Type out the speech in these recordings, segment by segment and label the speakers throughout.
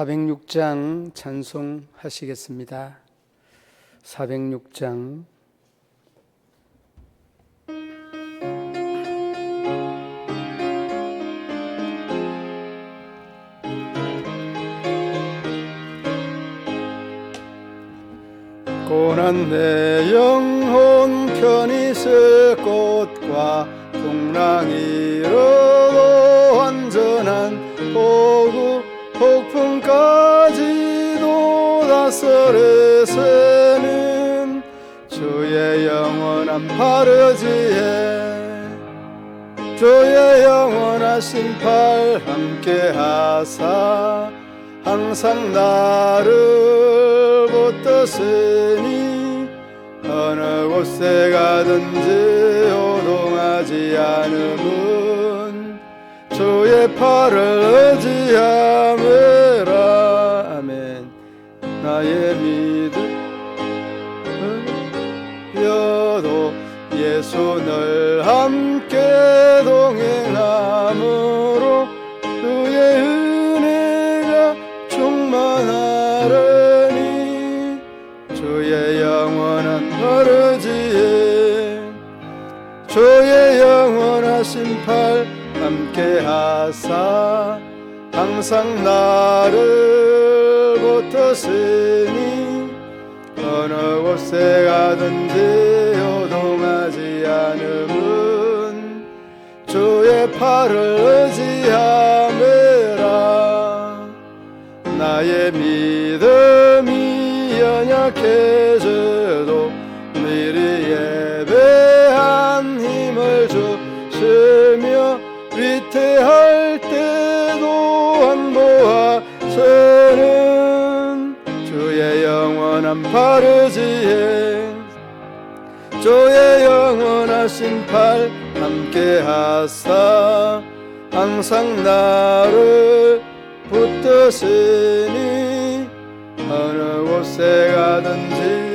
Speaker 1: 406장 찬송하시겠습니다. 406장. 고난 내 영혼 편히 쓸 꽃과 풍랑이로도 완전한 폭우 폭풍까지도 다스리시는 주의 영원한 파르지에 주의 영원하신 팔 함께하사 항상 나를 붙드시니 어느 곳에 가든지 요동하지 않음은 주의 팔을 의지함이라. 아멘. 나의 믿음여도 예수 늘 함께 동행함으로 그의 은혜가 충만하려니 주의 영원한 파르지에 주의 영원하신 팔 함께하사 항상 나를 붙드시니 어느 곳에 가든지 요동하지 않음은 주의 팔을 의지함이라. 나의 믿음이 연약해져도 미리 예배한 힘을 주시며 위태할 때도 안보하시는 주의 영원한 파르지에 주의 영원하신 팔 함께하사 항상 나를 붙드시니 어느 곳에 가든지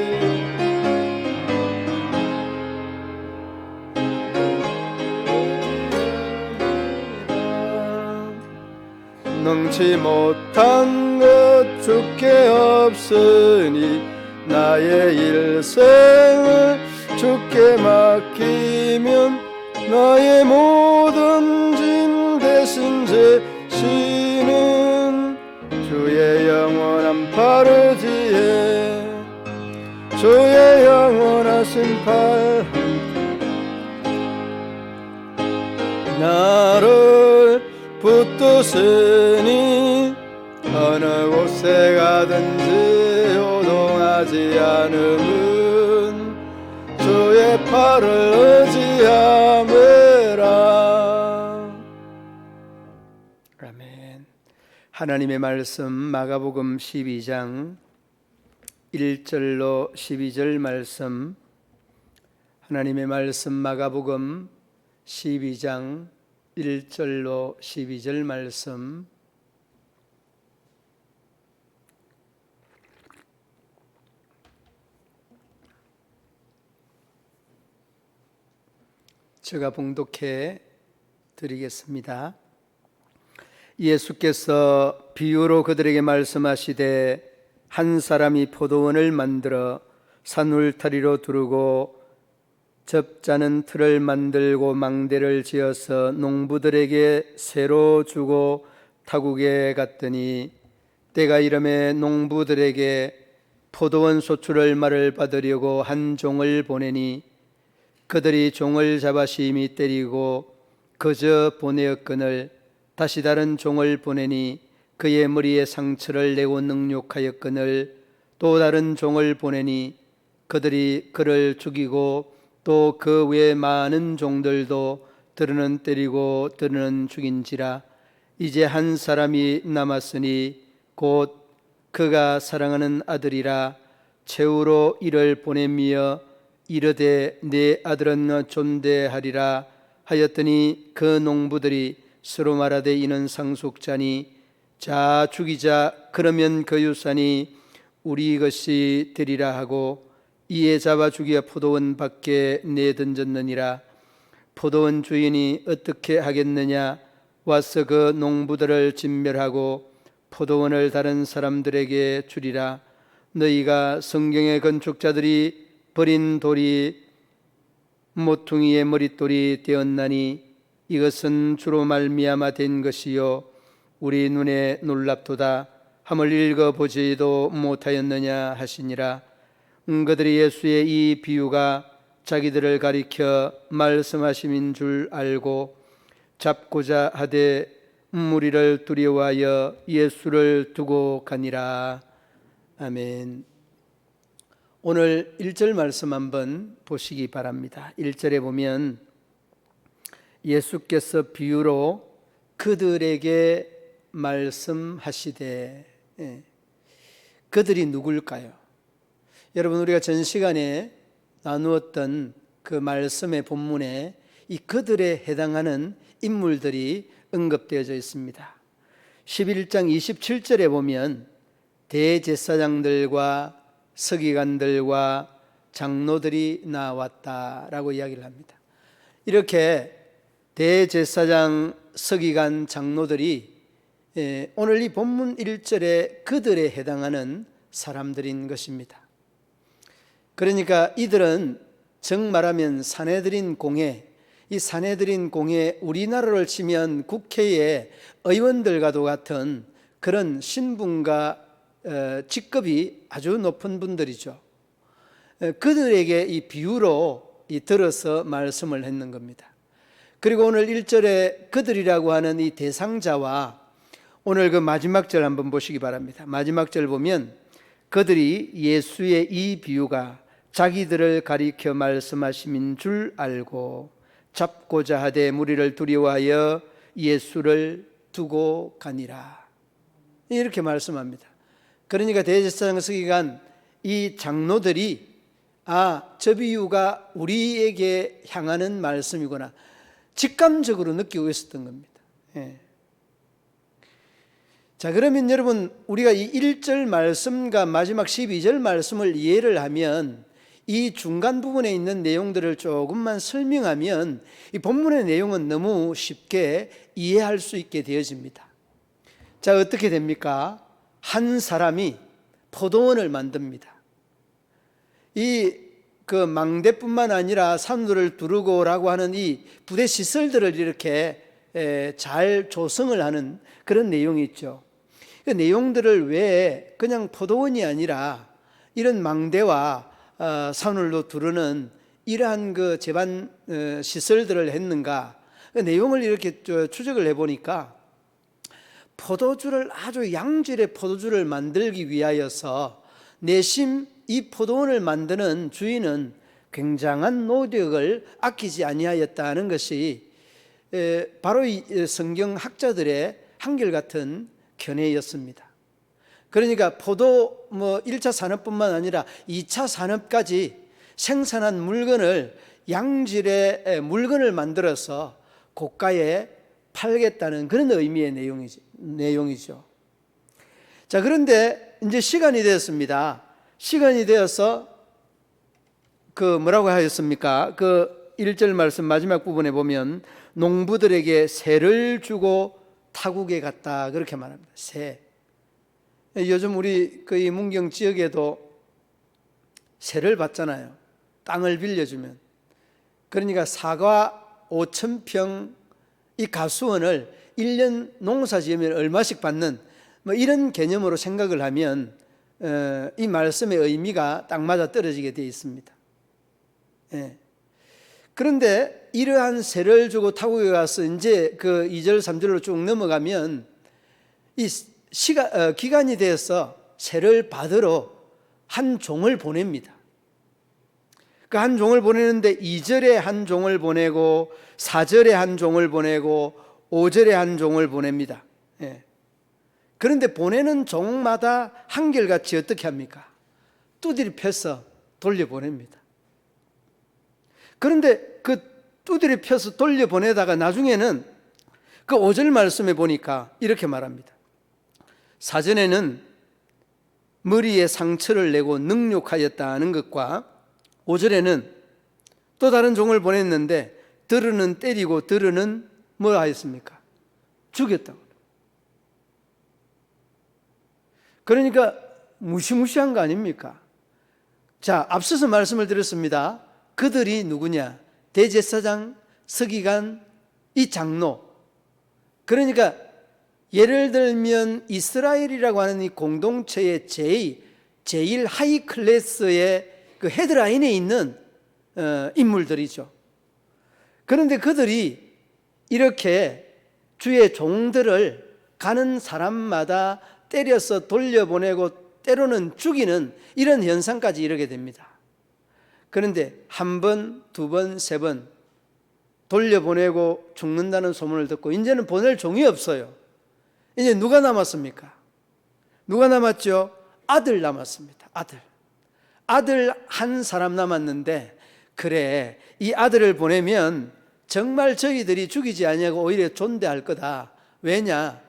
Speaker 1: 능치 못한 것 주께 없으니 나의 일생을 주께 맡기면 나의 모든 짐 대신 지시는 주의 영원한 파르지에 주의 영원하신 팔 나를 붙드시니 어느 곳에 가든지 요동하지 않음은 주의 팔을 의지함이라. 아멘. 하나님의 말씀 마가복음 12장 1절로 12절 말씀. 하나님의 말씀 마가복음 12장 1절로 12절 말씀. 제가 봉독해 드리겠습니다. 예수께서 비유로 그들에게 말씀하시되 한 사람이 포도원을 만들어 산 울타리로 두르고 접자는 틀을 만들고 망대를 지어서 농부들에게 새로 주고 타국에 갔더니 때가 이름에 농부들에게 포도원 소출을 말을 받으려고 한 종을 보내니 그들이 종을 잡아 심히 때리고 그저 보내었거늘 다시 다른 종을 보내니 그의 머리에 상처를 내고 능욕하였거늘 또 다른 종을 보내니 그들이 그를 죽이고 또 그 외 많은 종들도 들으는 때리고 들으는 죽인지라. 이제 한 사람이 남았으니 곧 그가 사랑하는 아들이라. 최후로 이를 보내며 이르되 내 아들은 존대하리라 하였더니 그 농부들이 서로 말하되 이는 상속자니 자 죽이자. 그러면 그 유산이 우리 것이 되리라 하고 이에 잡아 죽여 포도원 밖에 내던졌느니라. 포도원 주인이 어떻게 하겠느냐? 와서 그 농부들을 진멸하고 포도원을 다른 사람들에게 주리라. 너희가 성경의 건축자들이 버린 돌이 모퉁이의 머릿돌이 되었나니 이것은 주로 말미암아 된 것이요 우리 눈에 놀랍도다 함을 읽어보지도 못하였느냐 하시니라. 그들이 예수의 이 비유가 자기들을 가리켜 말씀하심인 줄 알고 잡고자 하되 무리를 두려워하여 예수를 두고 가니라. 아멘. 오늘 1절 말씀 한번 보시기 바랍니다. 1절에 보면 예수께서 비유로 그들에게 말씀하시되, 그들이 누굴까요? 여러분, 우리가 전 시간에 나누었던 그 말씀의 본문에 이 그들에 해당하는 인물들이 언급되어져 있습니다. 11장 27절에 보면 대제사장들과 서기관들과 장로들이 나왔다라고 이야기를 합니다. 이렇게 대제사장, 서기관, 장로들이 오늘 이 본문 1절에 그들에 해당하는 사람들인 것입니다. 그러니까 이들은 정말하면 사내들인 공회, 이 사내들인 공회, 우리나라를 치면 국회의 의원들과도 같은 그런 신분과 직급이 아주 높은 분들이죠. 그들에게 이 비유로 들어서 말씀을 했는 겁니다. 그리고 오늘 1절에 그들이라고 하는 이 대상자와 오늘 그 마지막 절 한번 보시기 바랍니다. 마지막 절 보면 그들이 예수의 이 비유가 자기들을 가리켜 말씀하심인 줄 알고 잡고자 하되 무리를 두려워하여 예수를 두고 가니라. 이렇게 말씀합니다. 그러니까 대제사장, 서기관, 이 장로들이 저 비유가 우리에게 향하는 말씀이구나 직감적으로 느끼고 있었던 겁니다. 자, 그러면 여러분, 우리가 이 1절 말씀과 마지막 12절 말씀을 이해를 하면 이 중간 부분에 있는 내용들을 조금만 설명하면 이 본문의 내용은 너무 쉽게 이해할 수 있게 되어집니다. 자, 어떻게 됩니까? 한 사람이 포도원을 만듭니다. 그 망대뿐만 아니라 산들을 두르고라고 하는 이 부대 시설들을 이렇게 잘 조성을 하는 그런 내용이 있죠. 그 내용들을 왜 그냥 포도원이 아니라 이런 망대와 산울로 두르는 이러한 그 제반 시설들을 했는가? 그 내용을 이렇게 추적을 해보니까 포도주를 아주 양질의 포도주를 만들기 위하여서 내심 이 포도원을 만드는 주인은 굉장한 노력을 아끼지 아니하였다는 것이 바로 이 성경학자들의 한결같은 견해였습니다. 그러니까 포도 1차 산업뿐만 아니라 2차 산업까지 생산한 물건을 양질의 물건을 만들어서 고가에 팔겠다는 그런 의미의 내용이죠. 자, 그런데 이제 시간이 되었습니다. 시간이 되어서 뭐라고 하였습니까? 1절 말씀 마지막 부분에 보면 농부들에게 세를 주고 타국에 갔다 그렇게 말합니다. 세. 요즘 우리 이 문경 지역에도 세를 받잖아요. 땅을 빌려주면. 그러니까 사과 5,000평 이 가수원을 1년 농사 지으면 얼마씩 받는 이런 개념으로 생각을 하면 이 말씀의 의미가 딱 맞아 떨어지게 되어 있습니다. 그런데 이러한 세를 주고 타국에 가서 이제 2절 3절로 쭉 넘어가면 이 기간이 되어서 세를 받으러 한 종을 보냅니다. 그 한 종을 보내는데 2절에 한 종을 보내고 4절에 한 종을 보내고 5절에 한 종을 보냅니다. 그런데 보내는 종마다 한결같이 어떻게 합니까? 두드리 펴서 돌려보냅니다. 그런데 그 두드리 펴서 돌려보내다가 나중에는 그 5절 말씀에 보니까 이렇게 말합니다. 사전에는 머리에 상처를 내고 능욕하였다는 것과 5절에는 또 다른 종을 보냈는데 들으는 때리고 들으는 뭐 하였습니까? 죽였다고. 그러니까 무시무시한 거 아닙니까? 자, 앞서서 말씀을 드렸습니다. 그들이 누구냐? 대제사장, 서기관, 이 장로. 그러니까 예를 들면 이스라엘이라고 하는 이 공동체의 제일 하이 클래스의 그 헤드라인에 있는 인물들이죠. 그런데 그들이 이렇게 주의 종들을 가는 사람마다 때려서 돌려보내고 때로는 죽이는 이런 현상까지 이르게 됩니다. 그런데 한 번, 두 번, 세 번 돌려보내고 죽는다는 소문을 듣고 이제는 보낼 종이 없어요. 이제 누가 남았습니까? 누가 남았죠? 아들 남았습니다. 아들 한 사람 남았는데, 그래, 이 아들을 보내면 정말 저희들이 죽이지 아니하고 오히려 존대할 거다. 왜냐?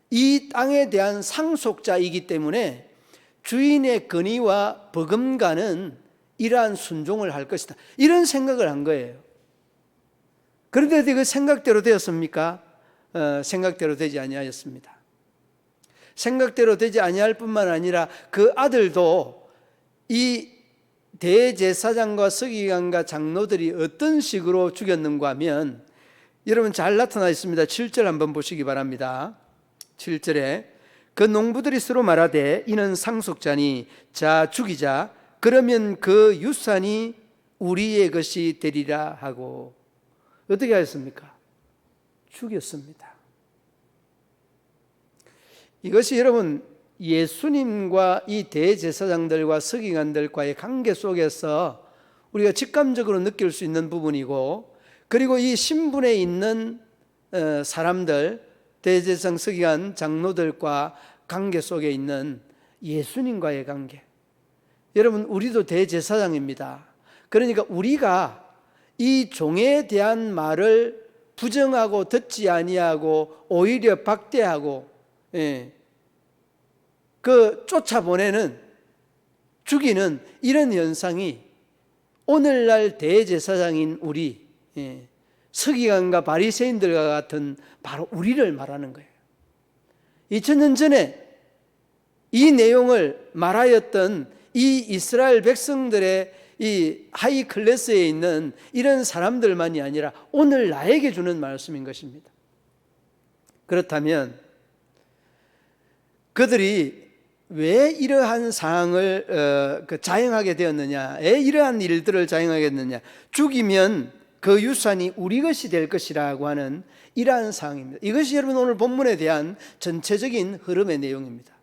Speaker 1: 이 땅에 대한 상속자이기 때문에 주인의 권위와 버금가는 이러한 순종을 할 것이다. 이런 생각을 한 거예요. 그런데 그 생각대로 되었습니까? 생각대로 되지 아니하였습니다. 생각대로 되지 아니할 뿐만 아니라 그 아들도 이 대제사장과 서기관과 장로들이 어떤 식으로 죽였는가 하면 여러분 잘 나타나 있습니다. 7절 한번 보시기 바랍니다. 7절에 그 농부들이 서로 말하되 이는 상속자니 자 죽이자 그러면 그 유산이 우리의 것이 되리라 하고 어떻게 하였습니까? 죽였습니다. 이것이 여러분 예수님과 이 대제사장들과 서기관들과의 관계 속에서 우리가 직감적으로 느낄 수 있는 부분이고, 그리고 이 신분에 있는 사람들, 대제사장, 서기관, 장로들과 관계 속에 있는 예수님과의 관계. 여러분 우리도 대제사장입니다. 그러니까 우리가 이 종에 대한 말을 부정하고 듣지 아니하고 오히려 박대하고 그 쫓아보내는, 죽이는 이런 현상이 오늘날 대제사장인 우리 서기관과 바리새인들과 같은 바로 우리를 말하는 거예요. 2000년 전에 이 내용을 말하였던 이 이스라엘 백성들의 이 하이 클래스에 있는 이런 사람들만이 아니라 오늘 나에게 주는 말씀인 것입니다. 그렇다면 그들이 왜 이러한 상황을 자행하게 되었느냐, 왜 이러한 일들을 자행하게 됐느냐, 죽이면 그 유산이 우리 것이 될 것이라고 하는 이러한 상황입니다. 이것이 여러분 오늘 본문에 대한 전체적인 흐름의 내용입니다.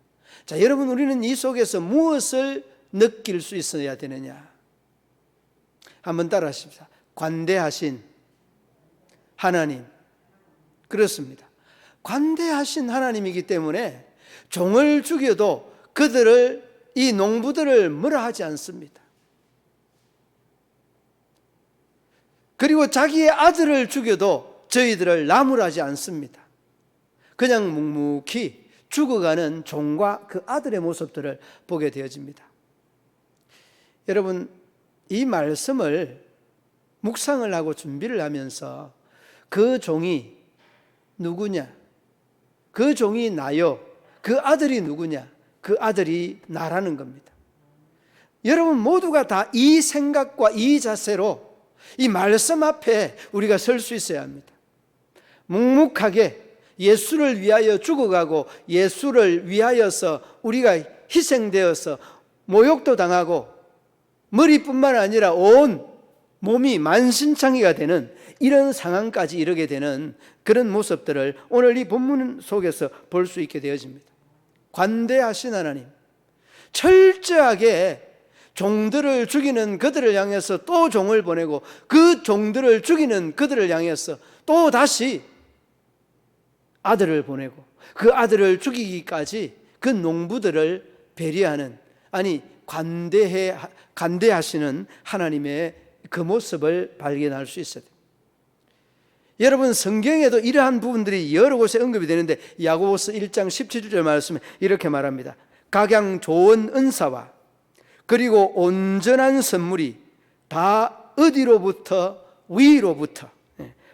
Speaker 1: 자, 여러분 우리는 이 속에서 무엇을 느낄 수 있어야 되느냐? 한번 따라 하십시다. 관대하신 하나님. 그렇습니다. 관대하신 하나님이기 때문에 종을 죽여도 그들을, 이 농부들을 뭐라 하지 않습니다. 그리고 자기의 아들을 죽여도 저희들을 나무라지 않습니다. 그냥 묵묵히 죽어가는 종과 그 아들의 모습들을 보게 되어집니다. 여러분 이 말씀을 묵상을 하고 준비를 하면서 그 종이 누구냐? 그 종이 나요. 그 아들이 누구냐? 그 아들이 나라는 겁니다. 여러분 모두가 다 이 생각과 이 자세로 이 말씀 앞에 우리가 설 수 있어야 합니다. 묵묵하게 예수를 위하여 죽어가고 예수를 위하여서 우리가 희생되어서 모욕도 당하고 머리뿐만 아니라 온 몸이 만신창이가 되는 이런 상황까지 이르게 되는 그런 모습들을 오늘 이 본문 속에서 볼 수 있게 되어집니다. 관대하신 하나님, 철저하게 종들을 죽이는 그들을 향해서 또 종을 보내고 그 종들을 죽이는 그들을 향해서 또 다시 아들을 보내고 그 아들을 죽이기까지 그 농부들을 배려하는, 아니 관대하시는 하나님의 그 모습을 발견할 수 있어요. 여러분 성경에도 이러한 부분들이 여러 곳에 언급이 되는데 야고보서 1장 17절 말씀에 이렇게 말합니다. 각양 좋은 은사와 그리고 온전한 선물이 다 어디로부터?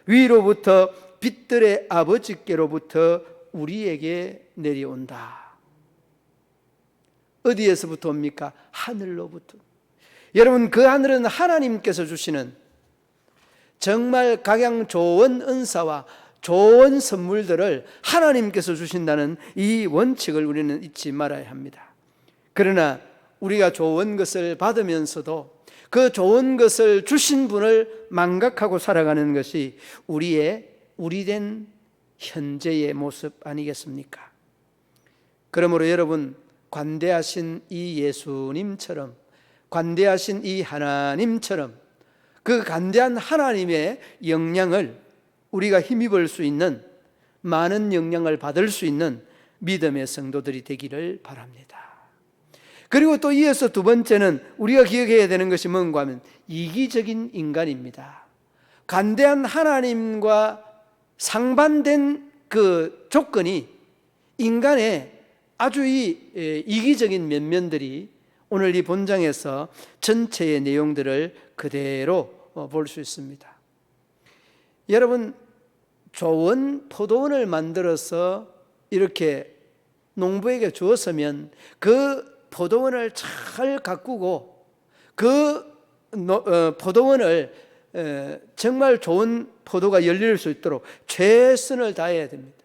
Speaker 1: 위로부터 빛들의 아버지께로부터 우리에게 내려온다. 어디에서부터 옵니까? 하늘로부터. 여러분, 그 하늘은 하나님께서 주시는 정말 각양 좋은 은사와 좋은 선물들을 하나님께서 주신다는 이 원칙을 우리는 잊지 말아야 합니다. 그러나 우리가 좋은 것을 받으면서도 그 좋은 것을 주신 분을 망각하고 살아가는 것이 우리된 현재의 모습 아니겠습니까? 그러므로 여러분, 관대하신 이 예수님처럼, 관대하신 이 하나님처럼 그 관대한 하나님의 영향을 우리가 힘입을 수 있는, 많은 영향을 받을 수 있는 믿음의 성도들이 되기를 바랍니다. 그리고 또 이어서 두 번째는 우리가 기억해야 되는 것이 뭔가 하면 이기적인 인간입니다. 관대한 하나님과 상반된 그 조건이 인간의 아주 이기적인 면면들이 오늘 이 본장에서 전체의 내용들을 그대로 볼 수 있습니다. 여러분, 좋은 포도원을 만들어서 이렇게 농부에게 주었으면 그 포도원을 잘 가꾸고 그 포도원을 정말 좋은 포도가 열릴 수 있도록 최선을 다해야 됩니다.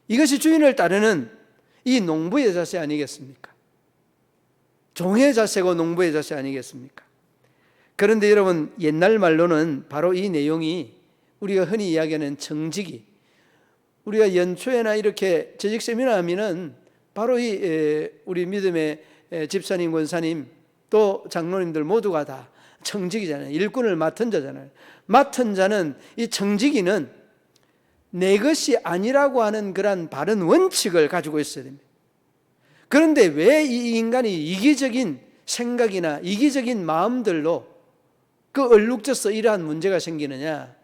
Speaker 1: 이것이 주인을 따르는 이 농부의 자세 아니겠습니까? 종의 자세고 농부의 자세 아니겠습니까? 그런데 여러분, 옛날 말로는 바로 이 내용이 우리가 흔히 이야기하는 정직이, 우리가 연초에나 이렇게 재직 세미나 하면은 바로 우리 믿음의 집사님, 권사님 또 장로님들 모두가 다 청지기잖아요. 일꾼을 맡은 자잖아요. 맡은 자는 이 청지기는 내 것이 아니라고 하는 그런 바른 원칙을 가지고 있어야 됩니다. 그런데 왜 이 인간이 이기적인 생각이나 이기적인 마음들로 그 얼룩져서 이러한 문제가 생기느냐?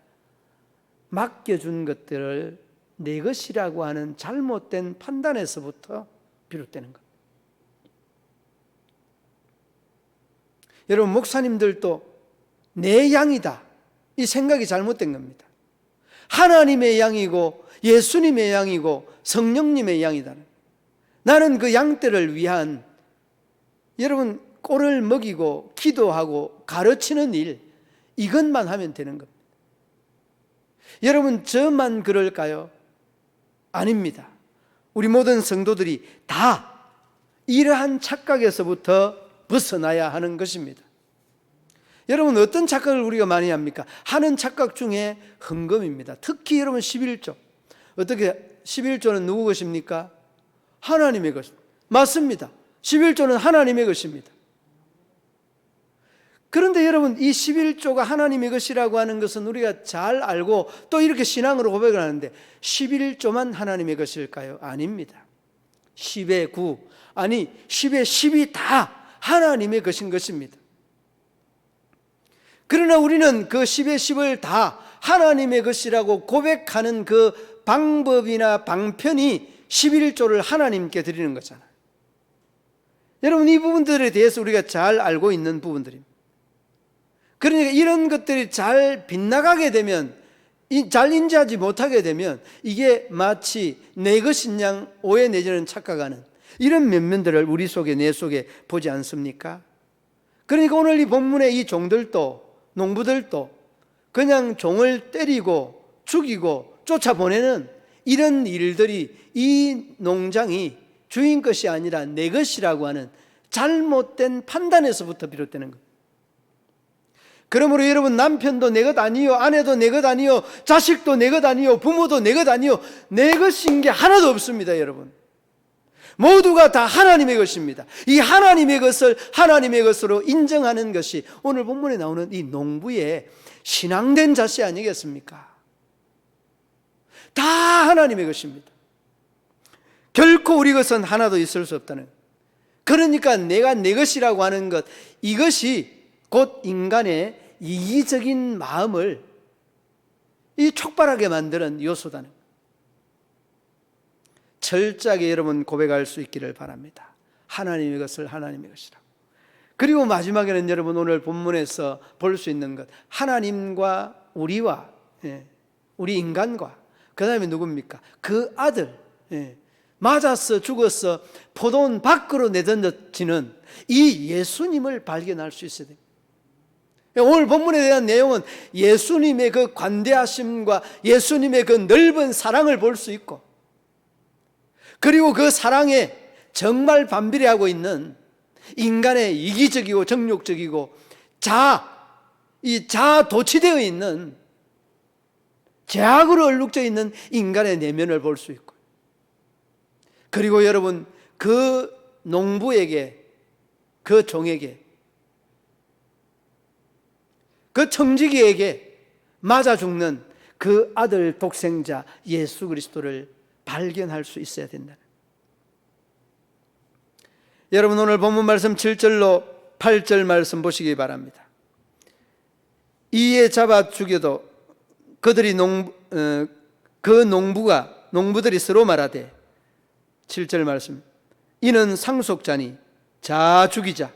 Speaker 1: 맡겨준 것들을 내 것이라고 하는 잘못된 판단에서부터 비롯되는 것. 여러분, 목사님들도 내 양이다, 이 생각이 잘못된 겁니다. 하나님의 양이고 예수님의 양이고 성령님의 양이다. 나는 그 양떼를 위한, 여러분, 꼴을 먹이고 기도하고 가르치는 일, 이것만 하면 되는 겁니다. 여러분, 저만 그럴까요? 아닙니다. 우리 모든 성도들이 다 이러한 착각에서부터 벗어나야 하는 것입니다. 여러분, 어떤 착각을 우리가 많이 합니까? 하는 착각 중에 헌금입니다. 특히 여러분 11조. 어떻게 11조는 누구 것입니까? 하나님의 것. 맞습니다. 11조는 하나님의 것입니다. 그런데 여러분, 이 11조가 하나님의 것이라고 하는 것은 우리가 잘 알고 또 이렇게 신앙으로 고백을 하는데 11조만 하나님의 것일까요? 아닙니다. 10의 9, 아니 10의 10이 다 하나님의 것인 것입니다. 그러나 우리는 그 10의 10을 다 하나님의 것이라고 고백하는 그 방법이나 방편이 11조를 하나님께 드리는 거잖아요. 여러분, 이 부분들에 대해서 우리가 잘 알고 있는 부분들입니다. 그러니까 이런 것들이 잘 빗나가게 되면, 잘 인지하지 못하게 되면 이게 마치 내 것인 양 오해 내지는 착각하는 이런 면면들을 우리 속에, 내 속에 보지 않습니까? 그러니까 오늘 이 본문의 이 종들도, 농부들도 그냥 종을 때리고 죽이고 쫓아보내는 이런 일들이, 이 농장이 주인 것이 아니라 내 것이라고 하는 잘못된 판단에서부터 비롯되는 것. 그러므로 여러분, 남편도 내 것 아니요, 아내도 내 것 아니요, 자식도 내 것 아니요, 부모도 내 것 아니요, 내 것인 게 하나도 없습니다. 여러분, 모두가 다 하나님의 것입니다. 이 하나님의 것을 하나님의 것으로 인정하는 것이 오늘 본문에 나오는 이 농부의 신앙된 자세 아니겠습니까? 다 하나님의 것입니다. 결코 우리 것은 하나도 있을 수 없다는. 그러니까 내가 내 것이라고 하는 것, 이것이 곧 인간의 이기적인 마음을 이 촉발하게 만드는 요소다는. 철저하게 여러분 고백할 수 있기를 바랍니다. 하나님의 것을 하나님의 것이라고. 그리고 마지막에는 여러분 오늘 본문에서 볼 수 있는 것, 하나님과 우리와, 우리 인간과, 그 다음에 누굽니까? 그 아들, 맞아서 죽어서 포도원 밖으로 내던져지는 이 예수님을 발견할 수 있어야 됩니다. 오늘 본문에 대한 내용은 예수님의 그 관대하심과 예수님의 그 넓은 사랑을 볼 수 있고, 그리고 그 사랑에 정말 반비례하고 있는 인간의 이기적이고 정욕적이고 자아 도취되어 있는 죄악으로 얼룩져 있는 인간의 내면을 볼 수 있고, 그리고 여러분 그 농부에게, 그 종에게, 그 청지기에게 맞아 죽는 그 아들 독생자 예수 그리스도를 발견할 수 있어야 된다. 여러분 오늘 본문 말씀 7절로 8절 말씀 보시기 바랍니다. 이에 잡아 죽여도 농부들이 서로 말하되, 7절 말씀, 이는 상속자니 자 죽이자,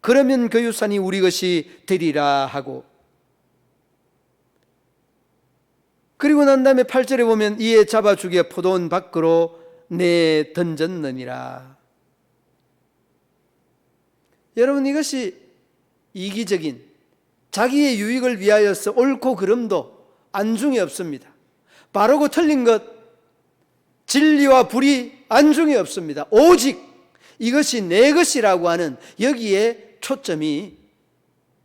Speaker 1: 그러면 그 유산이 우리 것이 되리라 하고, 그리고 난 다음에 8절에 보면 이에 잡아 죽여 포도원 밖으로 내 던졌느니라. 여러분 이것이 이기적인 자기의 유익을 위하여서 옳고 그름도 안중에 없습니다. 바르고 틀린 것, 진리와 불이 안중에 없습니다. 오직 이것이 내 것이라고 하는 여기에 초점이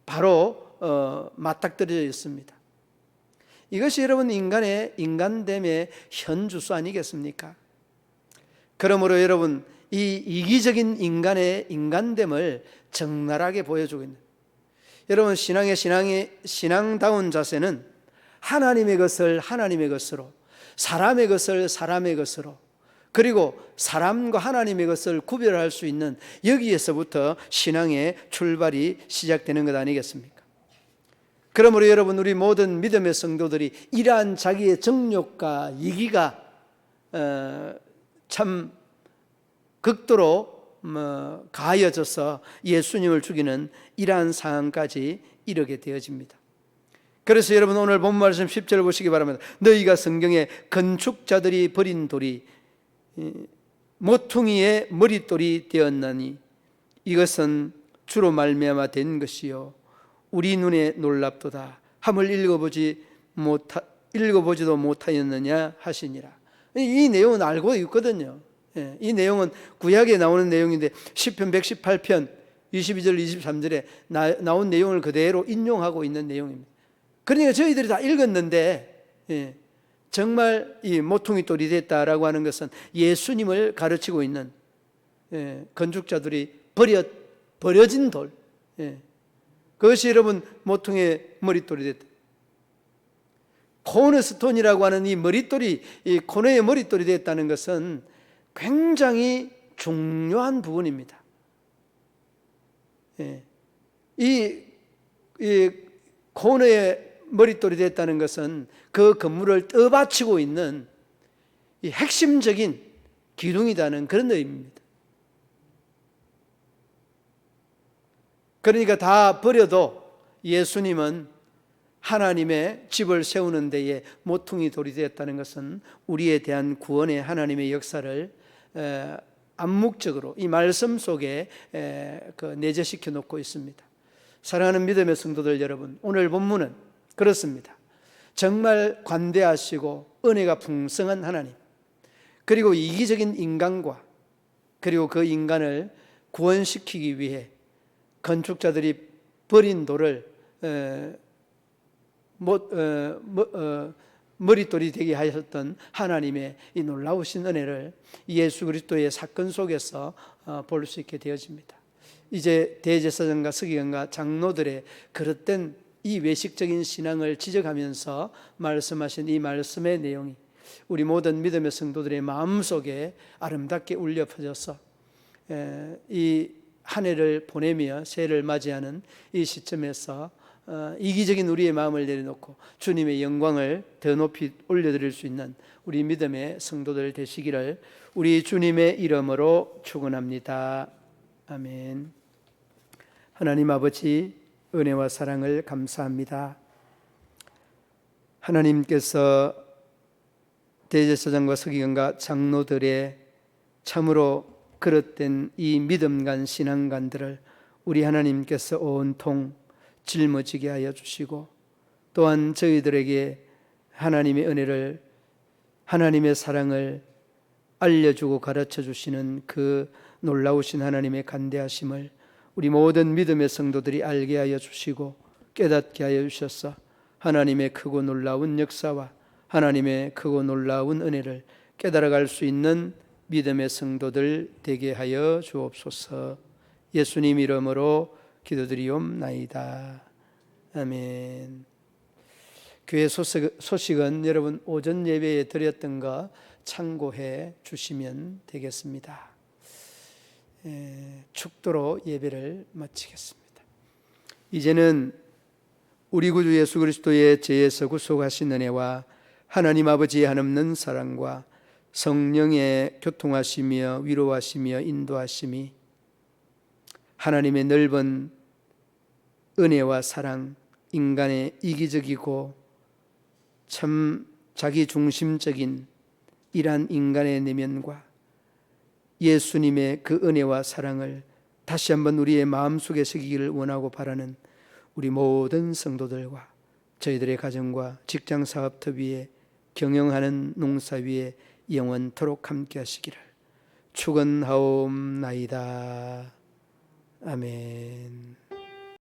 Speaker 1: 바로 맞닥뜨려져 있습니다. 이것이 여러분 인간의 인간됨의 현주소 아니겠습니까? 그러므로 여러분 이 이기적인 인간의 인간됨을 적나라하게 보여주고 있는, 여러분 신앙다운 자세는 하나님의 것을 하나님의 것으로, 사람의 것을 사람의 것으로, 그리고 사람과 하나님의 것을 구별할 수 있는 여기에서부터 신앙의 출발이 시작되는 것 아니겠습니까? 그러므로 여러분 우리 모든 믿음의 성도들이 이러한 자기의 정욕과 이기가 참 극도로 가해져서 예수님을 죽이는 이러한 상황까지 이르게 되어집니다. 그래서 여러분 오늘 본 말씀 10절 보시기 바랍니다. 너희가 성경에 건축자들이 버린 돌이 모퉁이의 머릿돌이 되었나니 이것은 주로 말미암아 된 것이요 우리 눈에 놀랍도다 함을 읽어보지도 못하였느냐 하시니라. 이 내용은 알고 있거든요. 이 내용은 구약에 나오는 내용인데 시편 118편 22절 23절에 나온 내용을 그대로 인용하고 있는 내용입니다. 그러니까 저희들이 다 읽었는데 정말 이 모퉁이 돌이 됐다라고 하는 것은 예수님을 가르치고 있는 건축자들이 버려진 돌, 그것이 여러분 모퉁이의 머릿돌이 됐다. 코너스톤이라고 하는 이 머릿돌이, 이 코너의 머릿돌이 됐다는 것은 굉장히 중요한 부분입니다. 이 코너의 머릿돌이 됐다는 것은 그 건물을 떠받치고 있는 이 핵심적인 기둥이라는 그런 의미입니다. 그러니까 다 버려도 예수님은 하나님의 집을 세우는 데에 모퉁이 돌이 되었다는 것은 우리에 대한 구원의 하나님의 역사를 암묵적으로 이 말씀 속에 내재시켜 놓고 있습니다. 사랑하는 믿음의 성도들 여러분, 오늘 본문은 그렇습니다. 정말 관대하시고 은혜가 풍성한 하나님, 그리고 이기적인 인간과 그리고 그 인간을 구원시키기 위해 건축자들이 버린 돌을 머릿돌이 되게 하셨던 하나님의 이 놀라우신 은혜를 예수 그리스도의 사건 속에서 볼 수 있게 되어집니다. 이제 대제사장과 서기관과 장로들의 그릇된 이 외식적인 신앙을 지적하면서 말씀하신 이 말씀의 내용이 우리 모든 믿음의 성도들의 마음속에 아름답게 울려 퍼져서 이 한 해를 보내며 새해를 맞이하는 이 시점에서 이기적인 우리의 마음을 내려놓고 주님의 영광을 더 높이 올려드릴 수 있는 우리 믿음의 성도들 되시기를 우리 주님의 이름으로 축원합니다. 아멘. 하나님 아버지, 은혜와 사랑을 감사합니다. 하나님께서 대제사장과 서기관과 장로들의 참으로 그릇된 이 믿음간 신앙간들을 우리 하나님께서 온통 짊어지게 하여 주시고, 또한 저희들에게 하나님의 은혜를, 하나님의 사랑을 알려주고 가르쳐 주시는 그 놀라우신 하나님의 간대하심을 우리 모든 믿음의 성도들이 알게 하여 주시고 깨닫게 하여 주셔서 하나님의 크고 놀라운 역사와 하나님의 크고 놀라운 은혜를 깨달아갈 수 있는 믿음의 성도들 되게 하여 주옵소서. 예수님 이름으로 기도드리옵나이다. 아멘. 교회 소식은 여러분 오전 예배에 드렸던 거 참고해 주시면 되겠습니다. 축도로 예배를 마치겠습니다. 이제는 우리 구주 예수 그리스도의 죄에서 구속하신 은혜와 하나님 아버지의 한없는 사랑과 성령의 교통하시며 위로하시며 인도하심이, 하나님의 넓은 은혜와 사랑, 인간의 이기적이고 참 자기중심적인 이러한 인간의 내면과 예수님의 그 은혜와 사랑을 다시 한번 우리의 마음속에 새기기를 원하고 바라는 우리 모든 성도들과 저희들의 가정과 직장 사업터 위에 경영하는 농사 위에 영원토록 함께 하시기를 축원하옵나이다. 아멘.